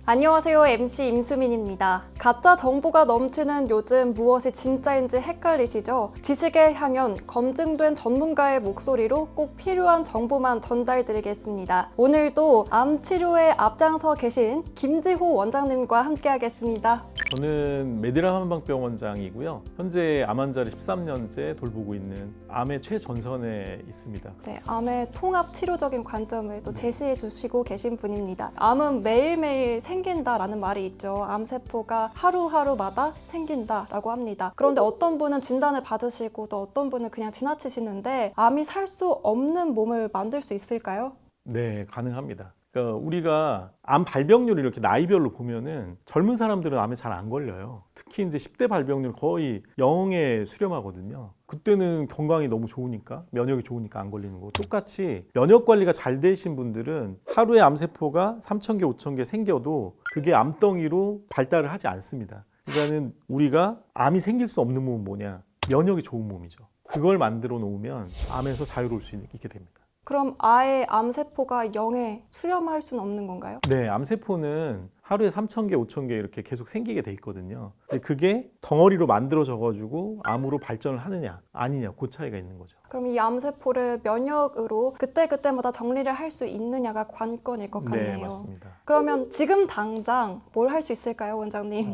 안녕하세요. MC 임수민입니다. 가짜 정보가 넘치는 요즘 무엇이 진짜인지 헷갈리시죠? 지식의 향연, 검증된 전문가의 목소리로 꼭 필요한 정보만 전달드리겠습니다. 오늘도 암 치료에 앞장서 계신 김지호 원장님과 함께하겠습니다. 저는 메디라 한방병원장이고요. 현재 암 환자를 13년째 돌보고 있는 암의 최전선에 있습니다. 네, 암의 통합 치료적인 관점을 또 제시해 주시고 계신 분입니다. 암은 매일매일 생긴다라는 말이 있죠. 암세포가 하루하루마다 생긴다라고 합니다. 그런데 어떤 분은 진단을 받으시고 또 어떤 분은 그냥 지나치시는데 암이 살 수 없는 몸을 만들 수 있을까요? 네, 가능합니다. 그러니까 우리가 암 발병률을 이렇게 나이별로 보면은 젊은 사람들은 암에 잘 안 걸려요. 특히 이제 10대 발병률 거의 0에 수렴하거든요. 그때는 건강이 너무 좋으니까, 면역이 좋으니까 안 걸리는 거고, 똑같이 면역 관리가 잘 되신 분들은 하루에 암세포가 3,000개, 5,000개 생겨도 그게 암덩이로 발달을 하지 않습니다. 그러니까는 우리가 암이 생길 수 없는 몸은 뭐냐? 면역이 좋은 몸이죠. 그걸 만들어 놓으면 암에서 자유로울 수 있게 됩니다. 그럼 아예 암세포가 0에 수렴할 수는 없는 건가요? 네, 암세포는 하루에 3,000개, 5,000개 이렇게 계속 생기게 돼 있거든요. 근데 그게 덩어리로 만들어져가지고 암으로 발전을 하느냐, 아니냐, 그 차이가 있는 거죠. 그럼 이 암세포를 면역으로 그때그때마다 정리를 할 수 있느냐가 관건일 것 같네요. 네, 맞습니다. 그러면 지금 당장 뭘 할 수 있을까요, 원장님?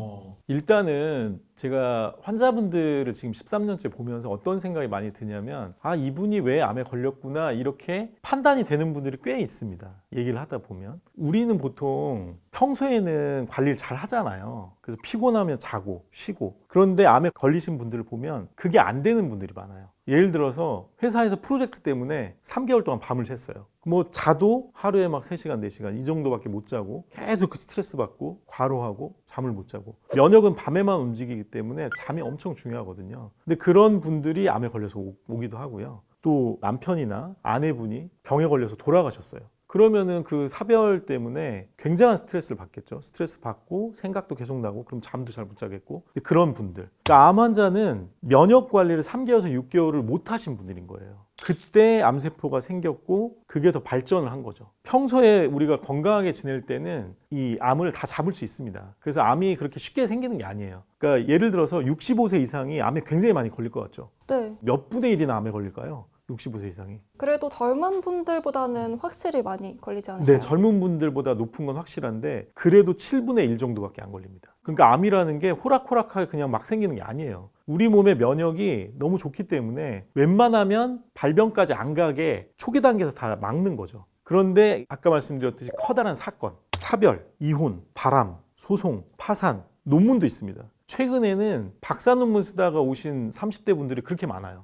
일단은 제가 환자분들을 지금 13년째 보면서 어떤 생각이 많이 드냐면 이분이 왜 암에 걸렸구나 이렇게 판단이 되는 분들이 꽤 있습니다. 얘기를 하다 보면 우리는 보통 평소에는 관리를 잘 하잖아요. 그래서 피곤하면 자고 쉬고, 그런데 암에 걸리신 분들을 보면 그게 안 되는 분들이 많아요. 예를 들어서 회사에서 프로젝트 때문에 3개월 동안 밤을 샜어요. 뭐 자도 하루에 막 3시간, 4시간 이 정도밖에 못 자고 계속 그 스트레스 받고 과로하고 잠을 못 자고, 면역은 밤에만 움직이기 때문에 잠이 엄청 중요하거든요. 근데 그런 분들이 암에 걸려서 오기도 하고요. 또 남편이나 아내분이 병에 걸려서 돌아가셨어요. 그러면은 그 사별 때문에 굉장한 스트레스를 받겠죠. 스트레스 받고 생각도 계속 나고 그럼 잠도 잘 못 자겠고. 그런 분들. 그러니까 암 환자는 면역 관리를 3개월에서 6개월을 못 하신 분들인 거예요. 그때 암세포가 생겼고 그게 더 발전을 한 거죠. 평소에 우리가 건강하게 지낼 때는 이 암을 다 잡을 수 있습니다. 그래서 암이 그렇게 쉽게 생기는 게 아니에요. 그러니까 예를 들어서 65세 이상이 암에 굉장히 많이 걸릴 것 같죠. 네. 몇 분의 1이나 암에 걸릴까요? 65세 이상이. 그래도 젊은 분들보다는 확실히 많이 걸리지 않을까요? 네, 젊은 분들보다 높은 건 확실한데 그래도 7분의 1 정도밖에 안 걸립니다. 그러니까 암이라는 게 호락호락하게 그냥 막 생기는 게 아니에요. 우리 몸의 면역이 너무 좋기 때문에 웬만하면 발병까지 안 가게 초기 단계에서 다 막는 거죠. 그런데 아까 말씀드렸듯이 커다란 사건, 사별, 이혼, 바람, 소송, 파산, 논문도 있습니다. 최근에는 박사 논문 쓰다가 오신 30대 분들이 그렇게 많아요.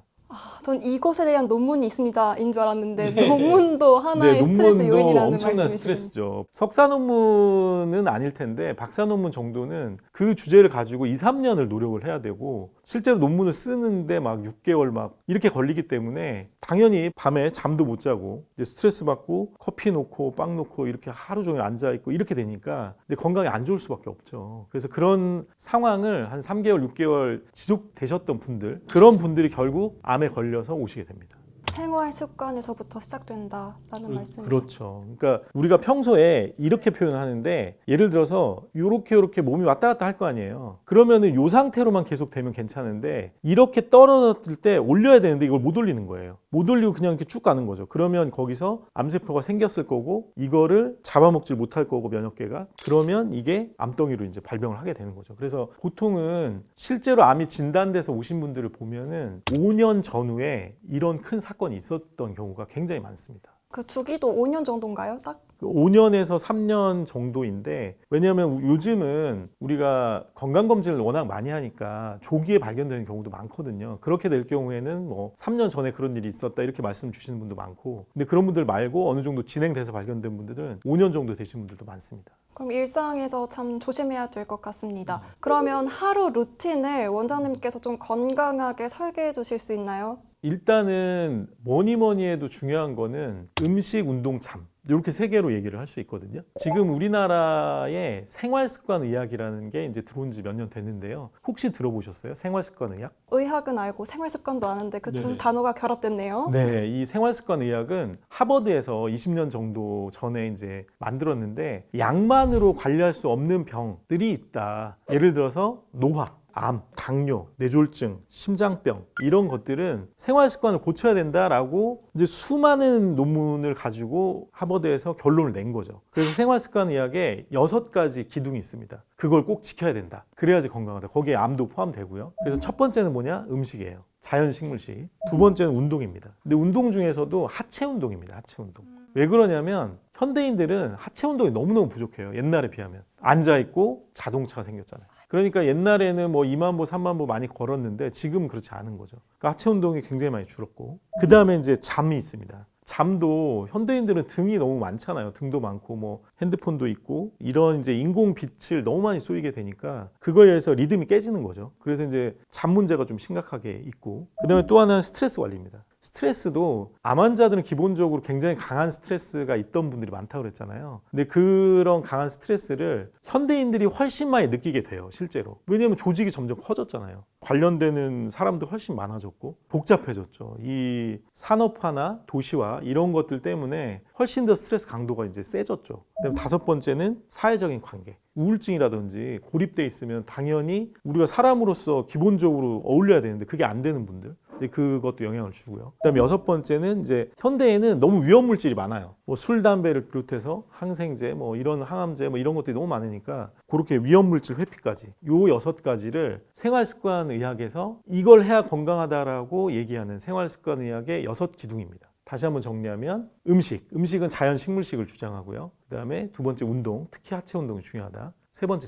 전 이것에 대한 논문이 있습니다인 줄 알았는데 논문도 하나의 스트레스 요인이라는 엄청난 말씀이시죠. 스트레스죠. 석사 논문은 아닐 텐데 박사 논문 정도는 그 주제를 가지고 2, 3년을 노력을 해야 되고, 실제로 논문을 쓰는데 막 6개월 막 이렇게 걸리기 때문에 당연히 밤에 잠도 못 자고 이제 스트레스 받고 커피 놓고 빵 놓고 이렇게 하루 종일 앉아 있고 이렇게 되니까 이제 건강이 안 좋을 수밖에 없죠. 그래서 그런 상황을 한 3개월, 6개월 지속되셨던 분들, 그런 분들이 결국 암에 걸려서 오시게 됩니다. 생활 습관에서부터 시작된다라는 말씀이죠. 그렇죠. 그러니까 우리가 평소에 이렇게 표현하는데, 예를 들어서 요렇게 몸이 왔다 갔다 할 거 아니에요. 그러면은 요 상태로만 계속 되면 괜찮은데 이렇게 떨어졌을 때 올려야 되는데 이걸 못 올리는 거예요. 못 올리고 그냥 이렇게 쭉 가는 거죠. 그러면 거기서 암세포가 생겼을 거고 이거를 잡아먹질 못할 거고 면역계가, 그러면 이게 암덩이로 이제 발병을 하게 되는 거죠. 그래서 보통은 실제로 암이 진단돼서 오신 분들을 보면은 5년 전후에 이런 큰 사건이 있었던 경우가 굉장히 많습니다. 그 주기도 5년 정도인가요? 딱? 5년에서 3년 정도인데, 왜냐하면 요즘은 우리가 건강검진을 워낙 많이 하니까 조기에 발견되는 경우도 많거든요. 그렇게 될 경우에는 뭐 3년 전에 그런 일이 있었다 이렇게 말씀 주시는 분도 많고, 근데 그런 분들 말고 어느 정도 진행돼서 발견된 분들은 5년 정도 되신 분들도 많습니다. 그럼 일상에서 참 조심해야 될 것 같습니다. 그러면 하루 루틴을 원장님께서 좀 건강하게 설계해 주실 수 있나요? 일단은 뭐니 해도 중요한 거는 음식, 운동, 잠. 이렇게 세 개로 얘기를 할 수 있거든요. 지금 우리나라의 생활습관 의학이라는 게 이제 들어온 지 몇 년 됐는데요. 혹시 들어보셨어요? 생활습관 의학? 의학은 알고 생활습관도 아는데 그 두 네네. 단어가 결합됐네요. 네, 이 생활습관 의학은 하버드에서 20년 정도 전에 이제 만들었는데 약만으로 관리할 수 없는 병들이 있다. 예를 들어서 노화, 암, 당뇨, 뇌졸중, 심장병 이런 것들은 생활 습관을 고쳐야 된다라고 이제 수많은 논문을 가지고 하버드에서 결론을 낸 거죠. 그래서 생활 습관 의학에 6가지 기둥이 있습니다. 그걸 꼭 지켜야 된다. 그래야지 건강하다. 거기에 암도 포함되고요. 그래서 첫 번째는 뭐냐? 음식이에요. 자연 식물식. 두 번째는 운동입니다. 근데 운동 중에서도 하체 운동입니다. 하체 운동. 왜 그러냐면 현대인들은 하체 운동이 너무너무 부족해요. 옛날에 비하면. 앉아있고 자동차가 생겼잖아요. 그러니까 옛날에는 뭐 2만 보, 3만 보 많이 걸었는데 지금은 그렇지 않은 거죠. 그러니까 하체 운동이 굉장히 많이 줄었고 그 다음에 이제 잠이 있습니다. 잠도 현대인들은 등이 너무 많잖아요. 등도 많고 뭐 핸드폰도 있고 이런 이제 인공 빛을 너무 많이 쏘이게 되니까 그거에 의해서 리듬이 깨지는 거죠. 그래서 이제 잠 문제가 좀 심각하게 있고 그다음에 또 하나는 스트레스 관리입니다. 스트레스도 암 환자들은 기본적으로 굉장히 강한 스트레스가 있던 분들이 많다고 그랬잖아요. 근데 그런 강한 스트레스를 현대인들이 훨씬 많이 느끼게 돼요, 실제로. 왜냐하면 조직이 점점 커졌잖아요. 관련되는 사람도 훨씬 많아졌고 복잡해졌죠. 이 산업화나 도시화 이런 것들 때문에 훨씬 더 스트레스 강도가 이제 세졌죠. 그다음에 5번째는 사회적인 관계. 우울증이라든지 고립돼 있으면 당연히 우리가 사람으로서 기본적으로 어울려야 되는데 그게 안 되는 분들. 이제 그것도 영향을 주고요. 그다음에 6번째는 이제 현대에는 너무 위험 물질이 많아요. 뭐 술, 담배를 비롯해서 항생제, 뭐 이런 항암제, 뭐 이런 것들이 너무 많으니까 그렇게 위험 물질 회피까지 요 6가지를 생활습관 의학에서 이걸 해야 건강하다라고 얘기하는 생활습관 의학의 6기둥입니다. 다시 한번 정리하면 음식은 자연 식물식을 주장하고요. 그다음에 두 번째 운동, 특히 하체 운동이 중요하다. 세 번째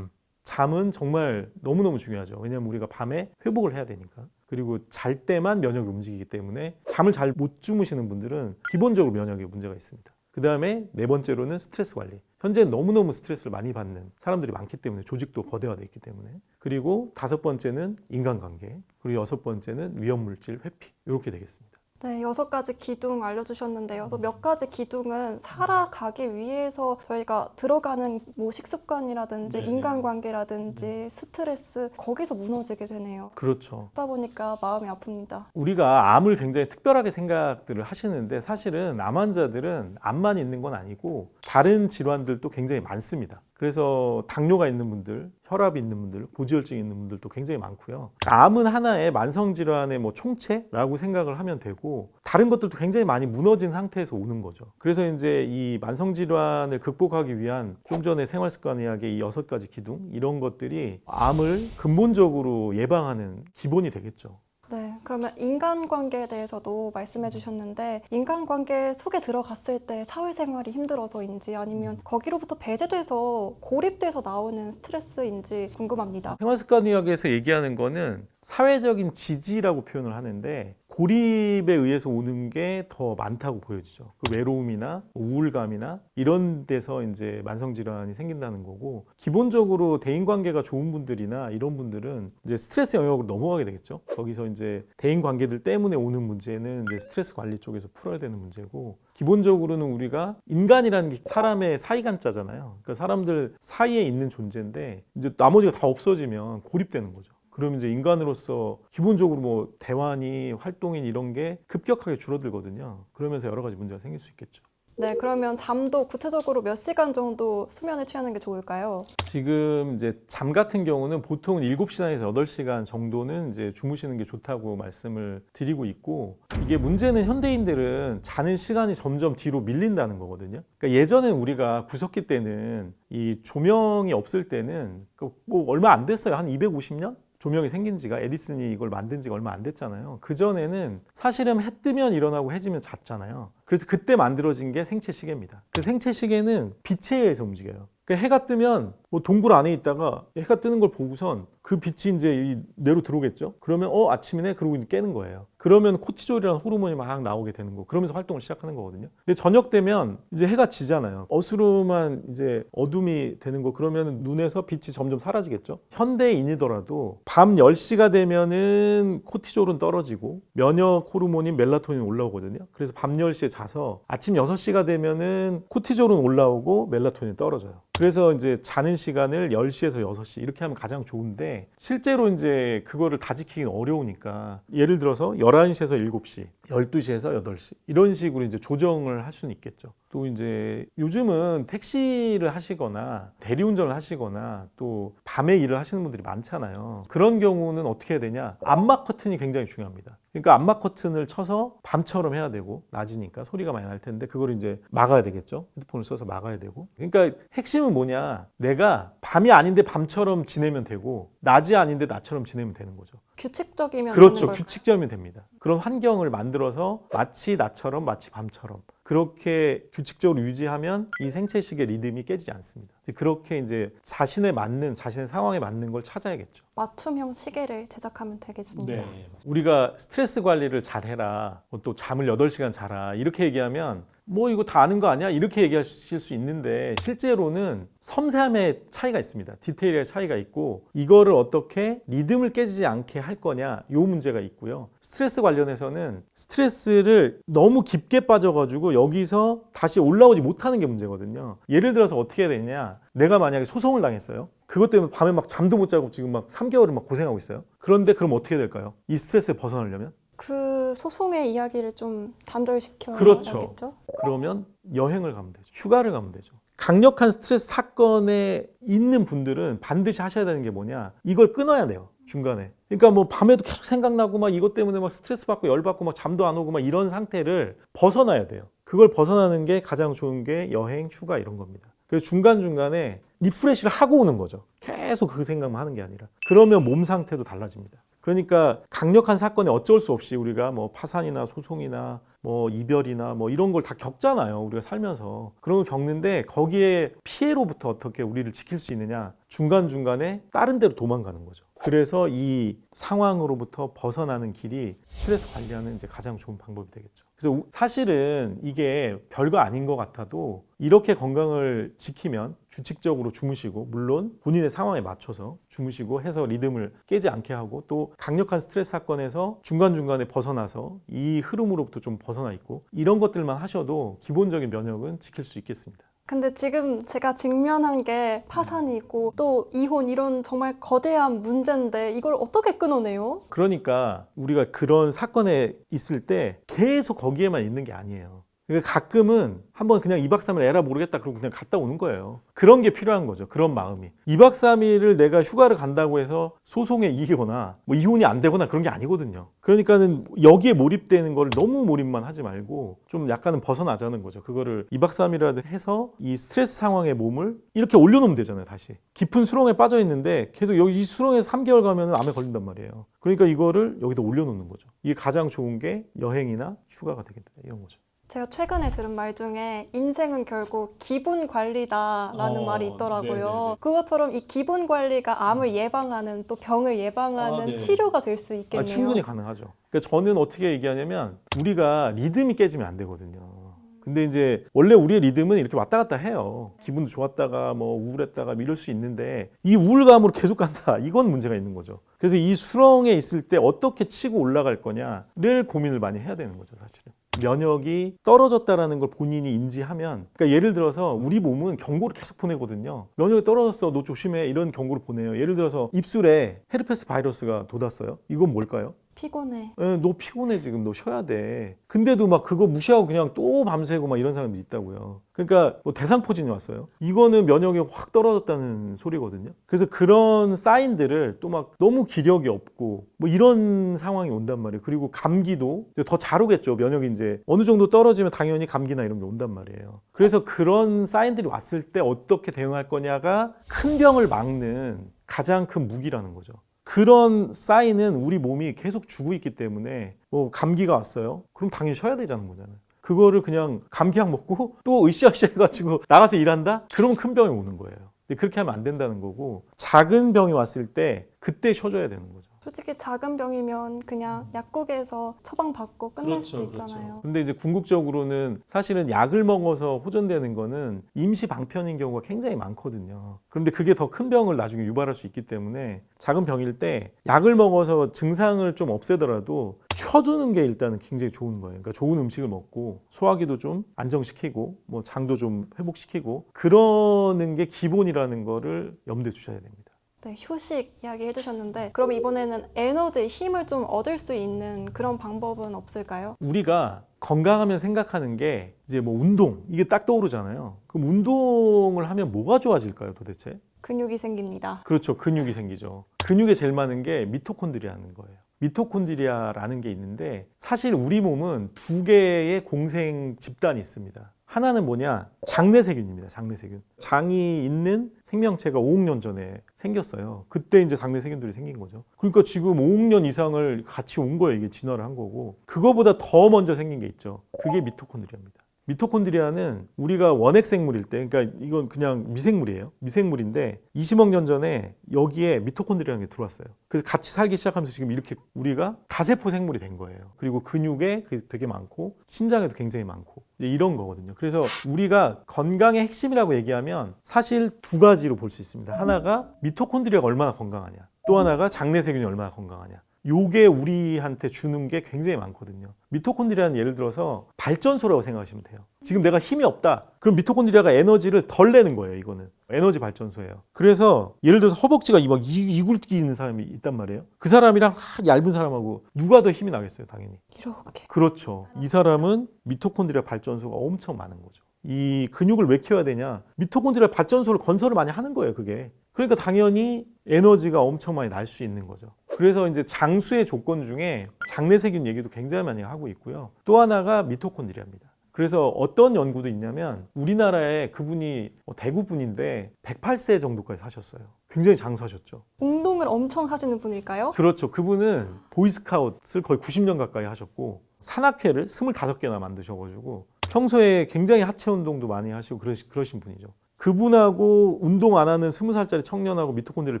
잠은 정말 너무너무 중요하죠. 왜냐하면 우리가 밤에 회복을 해야 되니까. 그리고 잘 때만 면역이 움직이기 때문에 잠을 잘 못 주무시는 분들은 기본적으로 면역에 문제가 있습니다. 그 다음에 4번째로는 스트레스 관리. 현재 너무너무 스트레스를 많이 받는 사람들이 많기 때문에 조직도 거대화되어 있기 때문에. 그리고 5번째는 인간관계. 그리고 6번째는 위험물질 회피. 이렇게 되겠습니다. 네, 6가지 기둥 알려주셨는데요. 또 몇 가지 기둥은 살아가기 위해서 저희가 들어가는 뭐 식습관이라든지 네네. 인간관계라든지 스트레스 거기서 무너지게 되네요. 그렇죠. 그러다 보니까 마음이 아픕니다. 우리가 암을 굉장히 특별하게 생각들을 하시는데 사실은 암 환자들은 암만 있는 건 아니고 다른 질환들도 굉장히 많습니다. 그래서 당뇨가 있는 분들, 혈압이 있는 분들, 고지혈증이 있는 분들도 굉장히 많고요. 암은 하나의 만성질환의 뭐 총체라고 생각을 하면 되고 다른 것들도 굉장히 많이 무너진 상태에서 오는 거죠. 그래서 이제 이 만성질환을 극복하기 위한 좀 전에 생활습관의학의 이 6가지 기둥 이런 것들이 암을 근본적으로 예방하는 기본이 되겠죠. 네, 그러면 인간관계에 대해서도 말씀해 주셨는데 인간관계 속에 들어갔을 때 사회생활이 힘들어서인지 아니면 거기로부터 배제돼서 고립돼서 나오는 스트레스인지 궁금합니다. 생활습관의학에서 얘기하는 거는 사회적인 지지라고 표현을 하는데 고립에 의해서 오는 게 더 많다고 보여지죠. 그 외로움이나 우울감이나 이런 데서 이제 만성질환이 생긴다는 거고 기본적으로 대인관계가 좋은 분들이나 이런 분들은 이제 스트레스 영역으로 넘어가게 되겠죠. 거기서 이제 대인관계들 때문에 오는 문제는 이제 스트레스 관리 쪽에서 풀어야 되는 문제고 기본적으로는 우리가 인간이라는 게 사람의 사이간자잖아요. 그러니까 사람들 사이에 있는 존재인데 이제 나머지가 다 없어지면 고립되는 거죠. 그러면 이제 인간으로서 기본적으로 뭐 대화니 활동인 이런 게 급격하게 줄어들거든요. 그러면서 여러 가지 문제가 생길 수 있겠죠. 네, 그러면 잠도 구체적으로 몇 시간 정도 수면을 취하는 게 좋을까요? 지금 이제 잠 같은 경우는 보통 7시간에서 8시간 정도는 이제 주무시는 게 좋다고 말씀을 드리고 있고 이게 문제는 현대인들은 자는 시간이 점점 뒤로 밀린다는 거거든요. 그러니까 예전에 우리가 구석기 때는 이 조명이 없을 때는 뭐 얼마 안 됐어요. 한 250년? 조명이 생긴 지가 에디슨이 이걸 만든 지가 얼마 안 됐잖아요. 그전에는 사실은 해 뜨면 일어나고 해 지면 잤잖아요. 그래서 그때 만들어진 게 생체 시계입니다. 그 생체 시계는 빛에 의해서 움직여요. 그러니까 해가 뜨면 뭐 동굴 안에 있다가 해가 뜨는 걸 보고선 그 빛이 이제 이 뇌로 들어오겠죠. 그러면 아침이네 그러고 이제 깨는 거예요. 그러면 코티졸이라는 호르몬이 막 나오게 되는 거. 그러면서 활동을 시작하는 거거든요. 근데 저녁 되면 이제 해가 지잖아요. 어스름한 이제 어둠이 되는 거. 그러면 눈에서 빛이 점점 사라지겠죠. 현대인이더라도 밤 10시가 되면은 코티졸은 떨어지고 면역 호르몬인 멜라토닌이 올라오거든요. 그래서 밤 10시에 자서 아침 6시가 되면은 코티졸은 올라오고 멜라토닌이 떨어져요. 그래서 이제 자는 시간을 10시에서 6시 이렇게 하면 가장 좋은데 실제로 이제 그거를 다 지키기는 어려우니까 예를 들어서 11시에서 7시, 12시에서 8시 이런 식으로 이제 조정을 할 수는 있겠죠. 또 이제 요즘은 택시를 하시거나 대리운전을 하시거나 또 밤에 일을 하시는 분들이 많잖아요. 그런 경우는 어떻게 해야 되냐? 암막 커튼이 굉장히 중요합니다. 그러니까 암막 커튼을 쳐서 밤처럼 해야 되고 낮이니까 소리가 많이 날 텐데 그걸 이제 막아야 되겠죠. 핸드폰을 써서 막아야 되고. 그러니까 핵심은 뭐냐? 내가 밤이 아닌데 밤처럼 지내면 되고 낮이 아닌데 낮처럼 지내면 되는 거죠. 규칙적이면 그렇죠. 되는 걸까요? 규칙적이면 됩니다. 그런 환경을 만들어서 마치 낮처럼 마치 밤처럼 그렇게 규칙적으로 유지하면 이 생체식의 리듬이 깨지지 않습니다. 그렇게 이제 자신에 맞는 자신의 상황에 맞는 걸 찾아야겠죠. 맞춤형 시계를 제작하면 되겠습니다. 우리가 스트레스 관리를 잘해라, 또 잠을 8시간 자라 이렇게 얘기하면 뭐 이거 다 아는 거 아니야? 이렇게 얘기하실 수 있는데 실제로는 섬세함의 차이가 있습니다. 디테일의 차이가 있고 이거를 어떻게 리듬을 깨지지 않게 할 거냐 이 문제가 있고요. 스트레스 관련해서는 스트레스를 너무 깊게 빠져가지고 여기서 다시 올라오지 못하는 게 문제거든요. 예를 들어서 어떻게 해야 되냐? 내가 만약에 소송을 당했어요. 그것 때문에 밤에 막 잠도 못 자고 지금 막 3개월을 막 고생하고 있어요. 그런데 그럼 어떻게 될까요? 이 스트레스에 벗어나려면? 그 소송의 이야기를 좀 단절시켜야겠죠? 그렇죠. 그러면 여행을 가면 되죠. 휴가를 가면 되죠. 강력한 스트레스 사건에 있는 분들은 반드시 하셔야 되는 게 뭐냐? 이걸 끊어야 돼요. 중간에. 그러니까 뭐 밤에도 계속 생각나고 막 이것 때문에 막 스트레스 받고 열 받고 막 잠도 안 오고 막 이런 상태를 벗어나야 돼요. 그걸 벗어나는 게 가장 좋은 게 여행, 휴가 이런 겁니다. 그래서 중간중간에 리프레시를 하고 오는 거죠. 계속 그 생각만 하는 게 아니라. 그러면 몸 상태도 달라집니다. 그러니까 강력한 사건에 어쩔 수 없이 우리가 뭐 파산이나 소송이나 뭐 이별이나 뭐 이런 걸 다 겪잖아요. 우리가 살면서. 그런 걸 겪는데 거기에 피해로부터 어떻게 우리를 지킬 수 있느냐. 중간중간에 다른 데로 도망가는 거죠. 그래서 이 상황으로부터 벗어나는 길이 스트레스 관리하는 이제 가장 좋은 방법이 되겠죠. 그래서 사실은 이게 별거 아닌 것 같아도 이렇게 건강을 지키면 규칙적으로 주무시고 물론 본인의 상황에 맞춰서 주무시고 해서 리듬을 깨지 않게 하고 또 강력한 스트레스 사건에서 중간중간에 벗어나서 이 흐름으로부터 좀 벗어나 있고 이런 것들만 하셔도 기본적인 면역은 지킬 수 있겠습니다. 근데 지금 제가 직면한 게 파산이고 또 이혼 이런 정말 거대한 문제인데 이걸 어떻게 끊어내요? 그러니까 우리가 그런 사건에 있을 때 계속 거기에만 있는 게 아니에요. 그러니까 가끔은 한번 그냥 2박 3일 에라 모르겠다 그러고 그냥 갔다 오는 거예요. 그런 게 필요한 거죠. 그런 마음이. 2박 3일을 내가 휴가를 간다고 해서 소송에 이기거나 뭐 이혼이 안 되거나 그런 게 아니거든요. 그러니까는 여기에 몰입되는 걸 너무 몰입만 하지 말고 좀 약간은 벗어나자는 거죠. 그거를 2박 3일이라도 해서 이 스트레스 상황의 몸을 이렇게 올려놓으면 되잖아요. 다시. 깊은 수렁에 빠져 있는데 계속 여기 이 수렁에서 3개월 가면 암에 걸린단 말이에요. 그러니까 이거를 여기다 올려놓는 거죠. 이게 가장 좋은 게 여행이나 휴가가 되겠다. 이런 거죠. 제가 최근에 들은 말 중에 인생은 결국 기분 관리다라는 말이 있더라고요. 네네네. 그것처럼 이 기분 관리가 암을 예방하는 또 병을 예방하는 네네. 치료가 될 수 있겠네요. 충분히 가능하죠. 그러니까 저는 어떻게 얘기하냐면 우리가 리듬이 깨지면 안 되거든요. 근데 이제 원래 우리의 리듬은 이렇게 왔다 갔다 해요. 기분도 좋았다가 뭐 우울했다가 이럴 수 있는데 이 우울감으로 계속 간다. 이건 문제가 있는 거죠. 그래서 이 수렁에 있을 때 어떻게 치고 올라갈 거냐를 고민을 많이 해야 되는 거죠, 사실은. 면역이 떨어졌다라는 걸 본인이 인지하면 그러니까 예를 들어서 우리 몸은 경고를 계속 보내거든요. 면역이 떨어졌어. 너 조심해. 이런 경고를 보내요. 예를 들어서 입술에 헤르페스 바이러스가 돋았어요. 이건 뭘까요? 피곤해. 너 피곤해 지금 너 쉬어야 돼. 근데도 막 그거 무시하고 그냥 또 밤새고 막 이런 사람이 있다고요. 그러니까 뭐 대상포진이 왔어요. 이거는 면역이 확 떨어졌다는 소리거든요. 그래서 그런 사인들을 또 막 너무 기력이 없고 뭐 이런 상황이 온단 말이에요. 그리고 감기도 더 잘 오겠죠. 면역이 이제 어느 정도 떨어지면 당연히 감기나 이런 게 온단 말이에요. 그래서 그런 사인들이 왔을 때 어떻게 대응할 거냐가 큰 병을 막는 가장 큰 무기라는 거죠. 그런 사인은 우리 몸이 계속 주고 있기 때문에 뭐 감기가 왔어요. 그럼 당연히 쉬어야 되자는 거잖아요. 그거를 그냥 감기약 먹고 또 으쌰으쌰 해가지고 나가서 일한다? 그러면 큰 병이 오는 거예요. 근데 그렇게 하면 안 된다는 거고 작은 병이 왔을 때 그때 쉬어줘야 되는 거죠. 솔직히 작은 병이면 그냥 약국에서 처방받고 끝날 수도 있잖아요. 근데 이제 궁극적으로는 사실은 약을 먹어서 호전되는 거는 임시 방편인 경우가 굉장히 많거든요. 그런데 그게 더 큰 병을 나중에 유발할 수 있기 때문에 작은 병일 때 약을 먹어서 증상을 좀 없애더라도 쉬어주는 게 일단은 굉장히 좋은 거예요. 그러니까 좋은 음식을 먹고 소화기도 좀 안정시키고 뭐 장도 좀 회복시키고 그러는 게 기본이라는 거를 염두에 두셔야 됩니다. 네, 휴식 이야기 해주셨는데 그럼 이번에는 에너지, 힘을 좀 얻을 수 있는 그런 방법은 없을까요? 우리가 건강하면 생각하는 게 이제 뭐 운동 이게 딱 떠오르잖아요. 그럼 운동을 하면 뭐가 좋아질까요, 도대체? 근육이 생깁니다. 그렇죠. 근육이 생기죠. 근육에 제일 많은 게 미토콘드리아라는 거예요. 미토콘드리아라는 게 있는데 사실 우리 몸은 두 개의 공생 집단이 있습니다. 하나는 뭐냐? 장내세균입니다. 장내세균. 장이 있는 생명체가 5억 년 전에 생겼어요. 그때 이제 장내세균들이 생긴 거죠. 그러니까 지금 5억 년 이상을 같이 온 거예요. 이게 진화를 한 거고. 그거보다 더 먼저 생긴 게 있죠. 그게 미토콘드리아입니다. 미토콘드리아는 우리가 원핵 생물일 때, 그러니까 이건 그냥 미생물이에요. 미생물인데 20억 년 전에 여기에 미토콘드리아라는 게 들어왔어요. 그래서 같이 살기 시작하면서 지금 이렇게 우리가 다세포 생물이 된 거예요. 그리고 근육에 되게 많고 심장에도 굉장히 많고 이제 이런 거거든요. 그래서 우리가 건강의 핵심이라고 얘기하면 사실 두 가지로 볼 수 있습니다. 하나가 미토콘드리아가 얼마나 건강하냐, 또 하나가 장내세균이 얼마나 건강하냐. 요게 우리한테 주는 게 굉장히 많거든요. 미토콘드리아는 예를 들어서 발전소라고 생각하시면 돼요. 지금 내가 힘이 없다. 그럼 미토콘드리아가 에너지를 덜 내는 거예요. 이거는 에너지 발전소예요. 그래서 예를 들어서 허벅지가 막 이굴기 있는 사람이 있단 말이에요. 그 사람이랑 얇은 사람하고 누가 더 힘이 나겠어요, 당연히. 이렇게. 그렇죠. 이 사람은 미토콘드리아 발전소가 엄청 많은 거죠. 이 근육을 왜 키워야 되냐? 미토콘드리아 발전소를 건설을 많이 하는 거예요, 그게. 그러니까 당연히 에너지가 엄청 많이 날 수 있는 거죠. 그래서 이제 장수의 조건 중에 장내세균 얘기도 굉장히 많이 하고 있고요. 또 하나가 미토콘드리아입니다. 그래서 어떤 연구도 있냐면 우리나라에 그분이 대구 분인데 108세 정도까지 사셨어요. 굉장히 장수하셨죠. 운동을 엄청 하시는 분일까요? 그렇죠. 그분은 보이스카웃을 거의 90년 가까이 하셨고 산악회를 25개나 만드셔가지고 평소에 굉장히 하체 운동도 많이 하시고 그러신 분이죠. 그분하고 운동 안 하는 20살짜리 청년하고 미토콘드리아를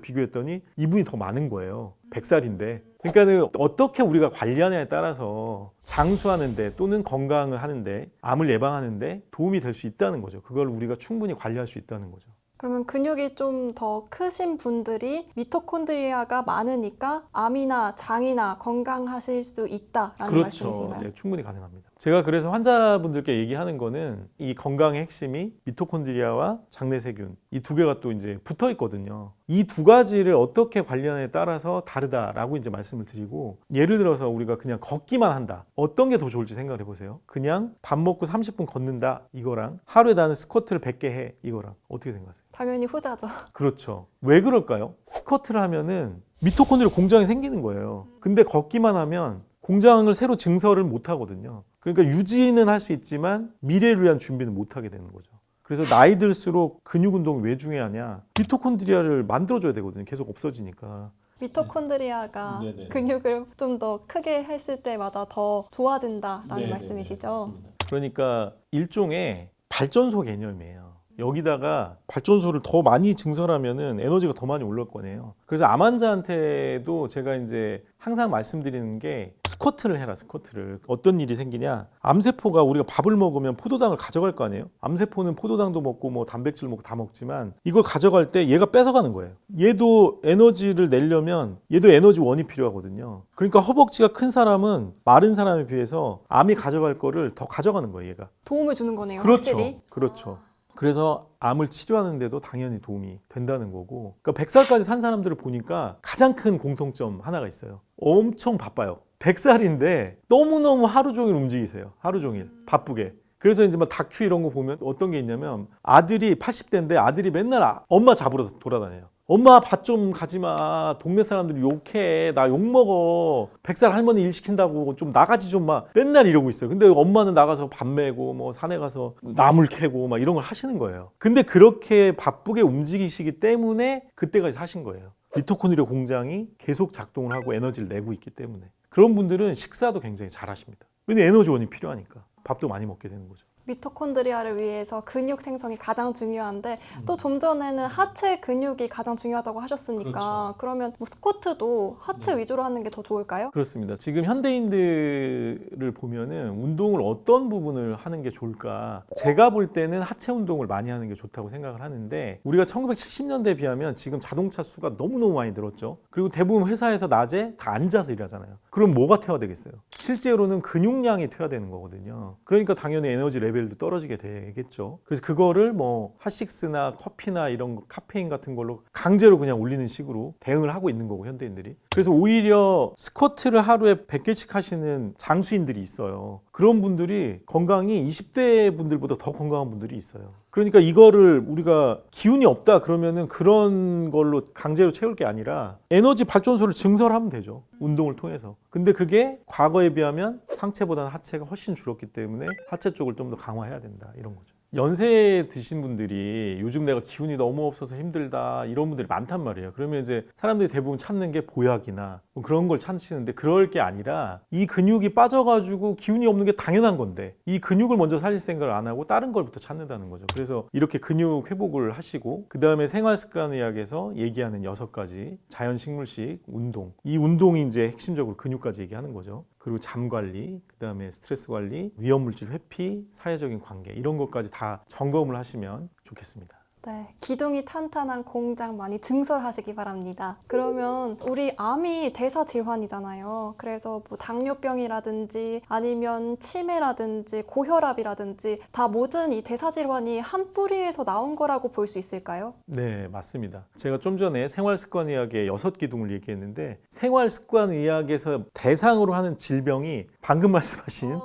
비교했더니 이분이 더 많은 거예요. 100살인데. 그러니까 어떻게 우리가 관리하냐에 따라서 장수하는데 또는 건강을 하는데 암을 예방하는데 도움이 될 수 있다는 거죠. 그걸 우리가 충분히 관리할 수 있다는 거죠. 그러면 근육이 좀 더 크신 분들이 미토콘드리아가 많으니까 암이나 장이나 건강하실 수 있다라는 그렇죠. 말씀이신가요? 네, 충분히 가능합니다. 제가 그래서 환자분들께 얘기하는 거는 이 건강의 핵심이 미토콘드리아와 장내세균 이 두 개가 또 이제 붙어 있거든요. 이 두 가지를 어떻게 관리하냐에 따라서 다르다라고 이제 말씀을 드리고 예를 들어서 우리가 그냥 걷기만 한다. 어떤 게 더 좋을지 생각해 보세요. 그냥 밥 먹고 30분 걷는다 이거랑 하루에 나는 스쿼트를 100개 해 이거랑 어떻게 생각하세요? 당연히 후자죠. 그렇죠. 왜 그럴까요? 스쿼트를 하면은 미토콘드리아 공장이 생기는 거예요. 근데 걷기만 하면 공장을 새로 증설을 못 하거든요. 그러니까 유지는 할 수 있지만 미래를 위한 준비는 못 하게 되는 거죠. 그래서 나이 들수록 근육 운동이 왜 중요하냐? 미토콘드리아를 만들어줘야 되거든요. 계속 없어지니까. 미토콘드리아가 네네. 근육을 좀 더 크게 했을 때마다 더 좋아진다라는 말씀이시죠? 맞습니다. 그러니까 일종의 발전소 개념이에요. 여기다가 발전소를 더 많이 증설하면은 에너지가 더 많이 올라올 거네요. 그래서 암 환자한테도 제가 이제 항상 말씀드리는 게 스쿼트를 해라, 스쿼트를. 어떤 일이 생기냐? 암세포가 우리가 밥을 먹으면 포도당을 가져갈 거 아니에요? 암세포는 포도당도 먹고 뭐 단백질 먹고 다 먹지만 이걸 가져갈 때 얘가 뺏어가는 거예요. 얘도 에너지를 내려면 얘도 에너지원이 필요하거든요. 그러니까 허벅지가 큰 사람은 마른 사람에 비해서 암이 가져갈 거를 더 가져가는 거예요, 얘가. 도움을 주는 거네요, 그렇죠. 확실히. 그렇죠. 그래서 암을 치료하는데도 당연히 도움이 된다는 거고 그러니까 100살까지 산 사람들을 보니까 가장 큰 공통점 하나가 있어요. 엄청 바빠요. 100살인데 너무너무 하루 종일 움직이세요. 하루 종일 바쁘게. 그래서 이제 막 다큐 이런 거 보면 어떤 게 있냐면 아들이 80대인데 아들이 맨날 엄마 잡으러 돌아다녀요. 엄마 밭 좀 가지 마. 동네 사람들이 욕해. 나 욕먹어. 100살 할머니 일 시킨다고 좀 나가지 좀 마. 맨날 이러고 있어요. 근데 엄마는 나가서 밥 메고 뭐 산에 가서 나물 캐고 막 이런 걸 하시는 거예요. 근데 그렇게 바쁘게 움직이시기 때문에 그때까지 사신 거예요. 미토콘드리아 공장이 계속 작동을 하고 에너지를 내고 있기 때문에. 그런 분들은 식사도 굉장히 잘 하십니다. 왜냐면 에너지원이 필요하니까. 밥도 많이 먹게 되는 거죠. 미토콘드리아를 위해서 근육 생성이 가장 중요한데 또 좀 전에는 하체 근육이 가장 중요하다고 하셨으니까 그렇죠. 그러면 뭐 스쿼트도 하체 위주로 하는 게 더 좋을까요? 그렇습니다. 지금 현대인들을 보면은 운동을 어떤 부분을 하는 게 좋을까? 제가 볼 때는 하체 운동을 많이 하는 게 좋다고 생각을 하는데 우리가 1970년대에 비하면 지금 자동차 수가 너무너무 많이 늘었죠. 그리고 대부분 회사에서 낮에 다 앉아서 일하잖아요. 그럼 뭐가 퇴화되겠어요? 실제로는 근육량이 퇴화되는 거거든요. 그러니까 당연히 에너지 레벨도 떨어지게 되겠죠. 그래서 그거를 뭐 핫식스나 커피나 이런 거, 카페인 같은 걸로 강제로 그냥 올리는 식으로 대응을 하고 있는 거고 현대인들이. 그래서 오히려 스쿼트를 하루에 100개씩 하시는 장수인들이 있어요. 그런 분들이 건강이 20대 분들보다 더 건강한 분들이 있어요. 그러니까 이거를 우리가 기운이 없다 그러면은 그런 걸로 강제로 채울 게 아니라 에너지 발전소를 증설하면 되죠. 운동을 통해서. 근데 그게 과거에 비하면 상체보다는 하체가 훨씬 줄었기 때문에 하체 쪽을 좀 더 강화해야 된다. 이런 거죠. 연세 드신 분들이 요즘 내가 기운이 너무 없어서 힘들다 이런 분들이 많단 말이에요. 그러면 이제 사람들이 대부분 찾는 게 보약이나 뭐 그런 걸 찾으시는데 그럴 게 아니라 이 근육이 빠져가지고 기운이 없는 게 당연한 건데 이 근육을 먼저 살릴 생각을 안 하고 다른 걸부터 찾는다는 거죠. 그래서 이렇게 근육 회복을 하시고 그 다음에 생활습관의학에서 얘기하는 6가지 자연식물식 운동, 이 운동이 이제 핵심적으로 근육까지 얘기하는 거죠. 그리고 잠 관리, 그 다음에 스트레스 관리, 위험물질 회피, 사회적인 관계 이런 것까지 다 점검을 하시면 좋겠습니다. 네, 기둥이 탄탄한 공장 많이 증설하시기 바랍니다. 그러면 우리 암이 대사 질환이잖아요. 그래서 뭐 당뇨병이라든지 아니면 치매라든지 고혈압이라든지 다 모든 이 대사 질환이 한 뿌리에서 나온 거라고 볼 수 있을까요? 네, 맞습니다. 제가 좀 전에 생활습관의학의 6기둥을 얘기했는데 생활습관의학에서 대상으로 하는 질병이 방금 말씀하신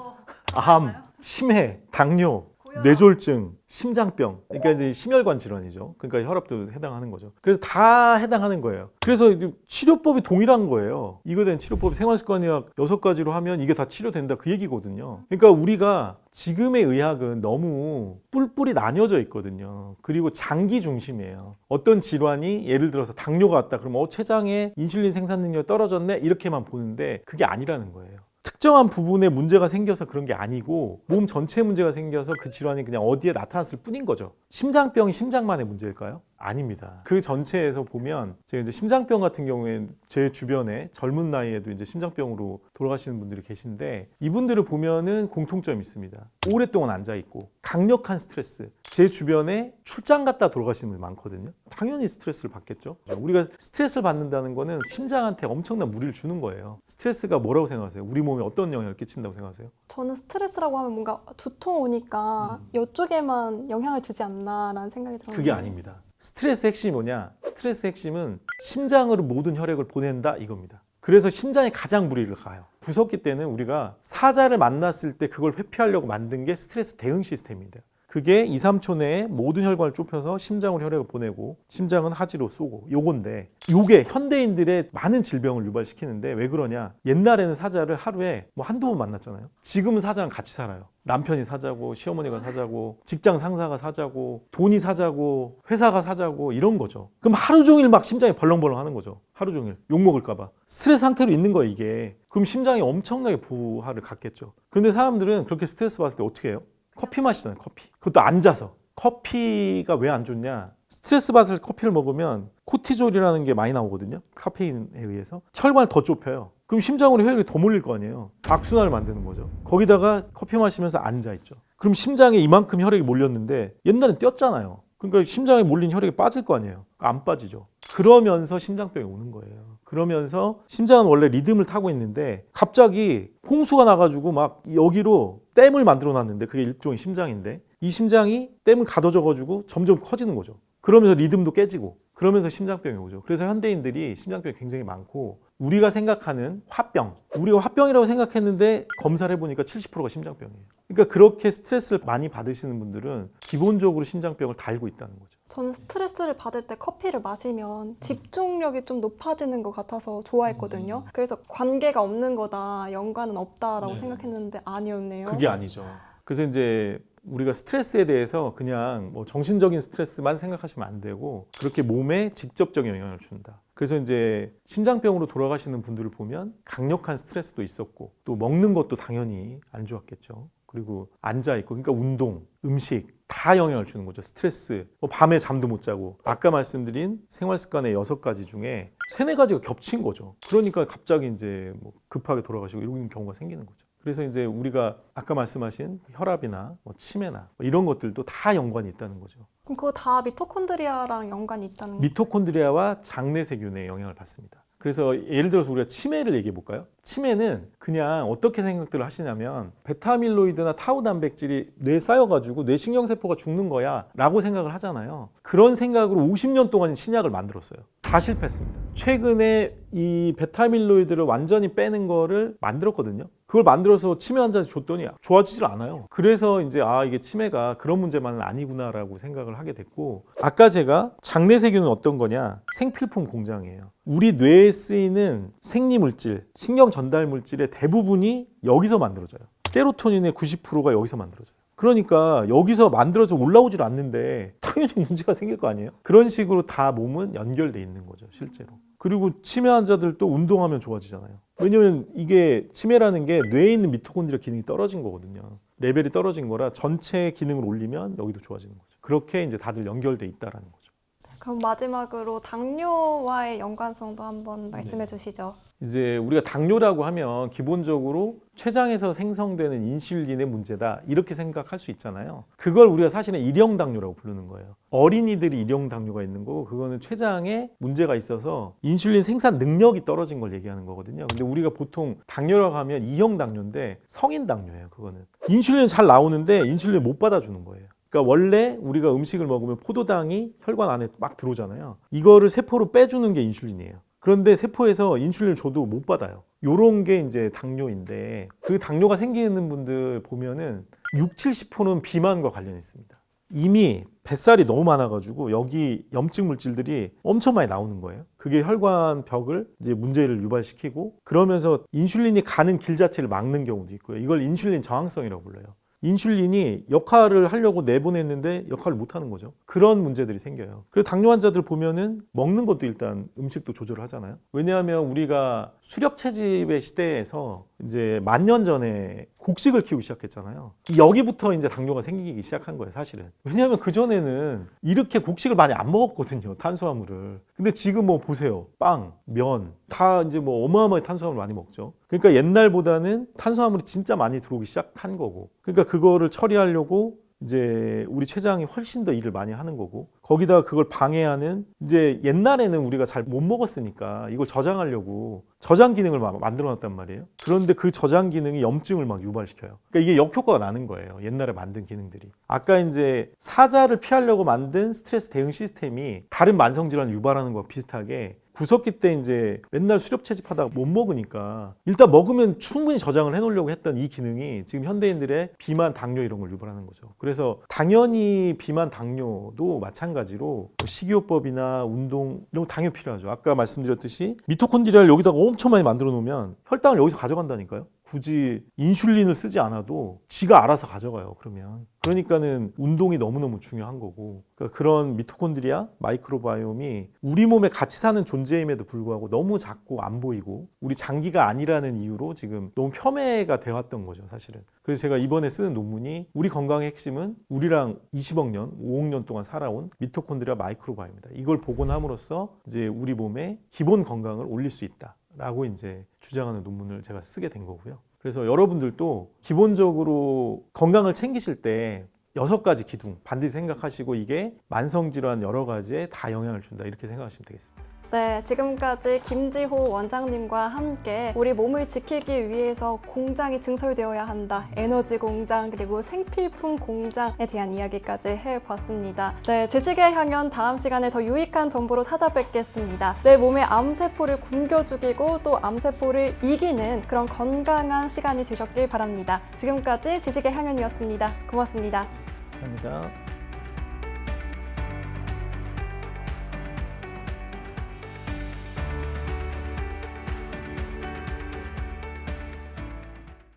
암, 치매, 당뇨, 뇌졸중, 심장병, 그러니까 이제 심혈관 질환이죠. 그러니까 혈압도 해당하는 거죠. 그래서 다 해당하는 거예요. 그래서 치료법이 동일한 거예요. 이거에 대한 치료법이 생활습관의학 6가지로 하면 이게 다 치료된다 그 얘기거든요. 그러니까 우리가 지금의 의학은 너무 뿔뿔이 나뉘어져 있거든요. 그리고 장기 중심이에요. 어떤 질환이 예를 들어서 당뇨가 왔다 그러면 췌장에 인슐린 생산 능력이 떨어졌네 이렇게만 보는데 그게 아니라는 거예요. 특정한 부분에 문제가 생겨서 그런 게 아니고 몸 전체에 문제가 생겨서 그 질환이 그냥 어디에 나타났을 뿐인 거죠. 심장병이 심장만의 문제일까요? 아닙니다. 그 전체에서 보면 제가 이제 심장병 같은 경우에 제 주변에 젊은 나이에도 이제 심장병으로 돌아가시는 분들이 계신데 이분들을 보면은 공통점이 있습니다. 오랫동안 앉아 있고 강력한 스트레스. 제 주변에 출장 갔다 돌아가시는 분이 많거든요. 당연히 스트레스를 받겠죠. 우리가 스트레스를 받는다는 거는 심장한테 엄청난 무리를 주는 거예요. 스트레스가 뭐라고 생각하세요? 우리 몸에 어떤 영향을 끼친다고 생각하세요? 저는 스트레스라고 하면 뭔가 두통 오니까 이쪽에만 영향을 주지 않나라는 생각이 들어요. 그게 아닙니다. 스트레스 핵심이 뭐냐? 스트레스 핵심은 심장으로 모든 혈액을 보낸다 이겁니다. 그래서 심장에 가장 무리를 가요. 구석기 때는 우리가 사자를 만났을 때 그걸 회피하려고 만든 게 스트레스 대응 시스템입니다. 그게 2, 3초 내에 모든 혈관을 좁혀서 심장으로 혈액을 보내고 심장은 하지로 쏘고 요건데 요게 현대인들의 많은 질병을 유발시키는데 왜 그러냐? 옛날에는 사자를 하루에 뭐 한두 번 만났잖아요. 지금은 사자랑 같이 살아요. 남편이 사자고 시어머니가 사자고 직장 상사가 사자고 돈이 사자고 회사가 사자고 이런 거죠. 그럼 하루 종일 막 심장이 벌렁벌렁 하는 거죠. 하루 종일 욕 먹을까 봐. 스트레스 상태로 있는 거예요 이게. 그럼 심장이 엄청나게 부하를 갖겠죠. 그런데 사람들은 그렇게 스트레스 받을 때 어떻게 해요? 커피 마시잖아요. 커피. 그것도 앉아서. 커피가 왜 안 좋냐? 스트레스 받을 커피를 먹으면 코티졸이라는 게 많이 나오거든요. 카페인에 의해서. 혈관을 더 좁혀요. 그럼 심장으로 혈액이 더 몰릴 거 아니에요. 악순환을 만드는 거죠. 거기다가 커피 마시면서 앉아있죠. 그럼 심장에 이만큼 혈액이 몰렸는데 옛날엔 뛰었잖아요. 그러니까 심장에 몰린 혈액이 빠질 거 아니에요. 안 빠지죠. 그러면서 심장병이 오는 거예요. 그러면서 심장은 원래 리듬을 타고 있는데 갑자기 홍수가 나가지고 막 여기로 댐을 만들어 놨는데 그게 일종의 심장인데 이 심장이 댐을 가둬져가지고 점점 커지는 거죠. 그러면서 리듬도 깨지고 그러면서 심장병이 오죠. 그래서 현대인들이 심장병이 굉장히 많고 우리가 생각하는 화병, 우리가 화병이라고 생각했는데 검사를 해보니까 70%가 심장병이에요. 그러니까 그렇게 스트레스를 많이 받으시는 분들은 기본적으로 심장병을 다 앓고 있다는 거죠. 저는 스트레스를 받을 때 커피를 마시면 집중력이 좀 높아지는 것 같아서 좋아했거든요. 그래서 관계가 없는 거다, 연관은 없다라고 생각했는데 아니었네요. 그게 아니죠. 그래서 이제 우리가 스트레스에 대해서 그냥 뭐 정신적인 스트레스만 생각하시면 안 되고 그렇게 몸에 직접적인 영향을 준다. 그래서 이제 심장병으로 돌아가시는 분들을 보면 강력한 스트레스도 있었고 또 먹는 것도 당연히 안 좋았겠죠. 그리고 앉아 있고, 그러니까 운동, 음식 다 영향을 주는 거죠. 스트레스, 밤에 잠도 못 자고, 아까 말씀드린 생활 습관의 6가지 중에 3-4가지가 겹친 거죠. 그러니까 갑자기 이제 뭐 급하게 돌아가시고 이런 경우가 생기는 거죠. 그래서 이제 우리가 아까 말씀하신 혈압이나 치매나 이런 것들도 다 연관이 있다는 거죠. 그럼 그거 다 미토콘드리아랑 연관이 있다는 거예요? 미토콘드리아와 장내세균의 영향을 받습니다. 그래서 예를 들어서 우리가 치매를 얘기해 볼까요? 치매는 그냥 어떻게 생각들을 하시냐면 베타아밀로이드나 타우 단백질이 뇌에 쌓여가지고 뇌신경세포가 죽는 거야 라고 생각을 하잖아요. 그런 생각으로 50년 동안 신약을 만들었어요. 다 실패했습니다. 최근에 이 베타아밀로이드를 완전히 빼는 거를 만들었거든요. 그걸 만들어서 치매 환자한테 줬더니 좋아지질 않아요. 그래서 이제 이게 치매가 그런 문제만은 아니구나라고 생각을 하게 됐고, 아까 제가 장내세균은 어떤 거냐? 생필품 공장이에요. 우리 뇌에 쓰이는 생리물질, 신경 전달 물질의 대부분이 여기서 만들어져요. 세로토닌의 90%가 여기서 만들어져요. 그러니까 여기서 만들어져 올라오질 않는데 당연히 문제가 생길 거 아니에요? 그런 식으로 다 몸은 연결돼 있는 거죠, 실제로. 그리고 치매 환자들도 운동하면 좋아지잖아요. 왜냐면 이게 치매라는 게 뇌에 있는 미토콘드리아 기능이 떨어진 거거든요. 레벨이 떨어진 거라 전체 기능을 올리면 여기도 좋아지는 거죠. 그렇게 이제 다들 연결돼 있다라는 거죠. 그럼 마지막으로 당뇨와의 연관성도 한번 말씀해 주시죠. 이제 우리가 당뇨라고 하면 기본적으로 췌장에서 생성되는 인슐린의 문제다 이렇게 생각할 수 있잖아요. 그걸 우리가 사실은 일형 당뇨라고 부르는 거예요. 어린이들이 일형 당뇨가 있는 거고, 그거는 췌장에 문제가 있어서 인슐린 생산 능력이 떨어진 걸 얘기하는 거거든요. 근데 우리가 보통 당뇨라고 하면 2형 당뇨인데 성인 당뇨예요. 그거는 인슐린 잘 나오는데 인슐린 못 받아주는 거예요. 그러니까 원래 우리가 음식을 먹으면 포도당이 혈관 안에 막 들어오잖아요. 이거를 세포로 빼주는 게 인슐린이에요. 그런데 세포에서 인슐린을 줘도 못 받아요. 요런 게 이제 당뇨인데, 그 당뇨가 생기는 분들 보면은 60-70%는 비만과 관련이 있습니다. 이미 뱃살이 너무 많아가지고 여기 염증 물질들이 엄청 많이 나오는 거예요. 그게 혈관 벽을 이제 문제를 유발시키고, 그러면서 인슐린이 가는 길 자체를 막는 경우도 있고요. 이걸 인슐린 저항성이라고 불러요. 인슐린이 역할을 하려고 내보냈는데 역할을 못 하는 거죠. 그런 문제들이 생겨요. 그리고 당뇨 환자들 보면은 먹는 것도 일단 음식도 조절을 하잖아요. 왜냐하면 우리가 수렵 채집의 시대에서 이제 10,000년 전에 곡식을 키우기 시작했잖아요. 여기부터 이제 당뇨가 생기기 시작한 거예요, 사실은. 왜냐하면 그전에는 이렇게 곡식을 많이 안 먹었거든요, 탄수화물을. 근데 지금 뭐 보세요. 빵, 면, 다 이제 뭐 어마어마하게 탄수화물 많이 먹죠. 그러니까 옛날보다는 탄수화물이 진짜 많이 들어오기 시작한 거고. 그러니까 그거를 처리하려고 이제 우리 췌장이 훨씬 더 일을 많이 하는 거고, 거기다가 그걸 방해하는, 이제 옛날에는 우리가 잘 못 먹었으니까 이걸 저장하려고 저장 기능을 만들어 놨단 말이에요. 그런데 그 저장 기능이 염증을 막 유발시켜요. 그러니까 이게 역효과가 나는 거예요, 옛날에 만든 기능들이. 아까 이제 사자를 피하려고 만든 스트레스 대응 시스템이 다른 만성 질환을 유발하는 거와 비슷하게, 구석기 때 이제 맨날 수렵 채집하다가 못 먹으니까 일단 먹으면 충분히 저장을 해놓으려고 했던 이 기능이 지금 현대인들의 비만, 당뇨 이런 걸 유발하는 거죠. 그래서 당연히 비만, 당뇨도 마찬가지로 식이요법이나 운동 이런 거 당연히 필요하죠. 아까 말씀드렸듯이 미토콘드리아를 여기다가 엄청 많이 만들어 놓으면 혈당을 여기서 가져간다니까요. 굳이 인슐린을 쓰지 않아도 지가 알아서 가져가요, 그러면. 그러니까는 운동이 너무너무 중요한 거고, 그러니까 그런 미토콘드리아, 마이크로바이옴이 우리 몸에 같이 사는 존재임에도 불구하고 너무 작고 안 보이고 우리 장기가 아니라는 이유로 지금 너무 폄훼가 되었던 거죠, 사실은. 그래서 제가 이번에 쓰는 논문이 우리 건강의 핵심은 우리랑 20억 년, 5억 년 동안 살아온 미토콘드리아 마이크로바이옴이다. 이걸 복원함으로써 이제 우리 몸의 기본 건강을 올릴 수 있다 라고 이제 주장하는 논문을 제가 쓰게 된 거고요. 그래서 여러분들도 기본적으로 건강을 챙기실 때 6가지 기둥 반드시 생각하시고, 이게 만성질환 여러 가지에 다 영향을 준다 이렇게 생각하시면 되겠습니다. 네, 지금까지 김지호 원장님과 함께 우리 몸을 지키기 위해서 공장이 증설되어야 한다, 에너지 공장 그리고 생필품 공장에 대한 이야기까지 해봤습니다. 네, 지식의 향연 다음 시간에 더 유익한 정보로 찾아뵙겠습니다. 내 몸의 암세포를 굶겨 죽이고 또 암세포를 이기는 그런 건강한 시간이 되셨길 바랍니다. 지금까지 지식의 향연이었습니다. 고맙습니다. 감사합니다.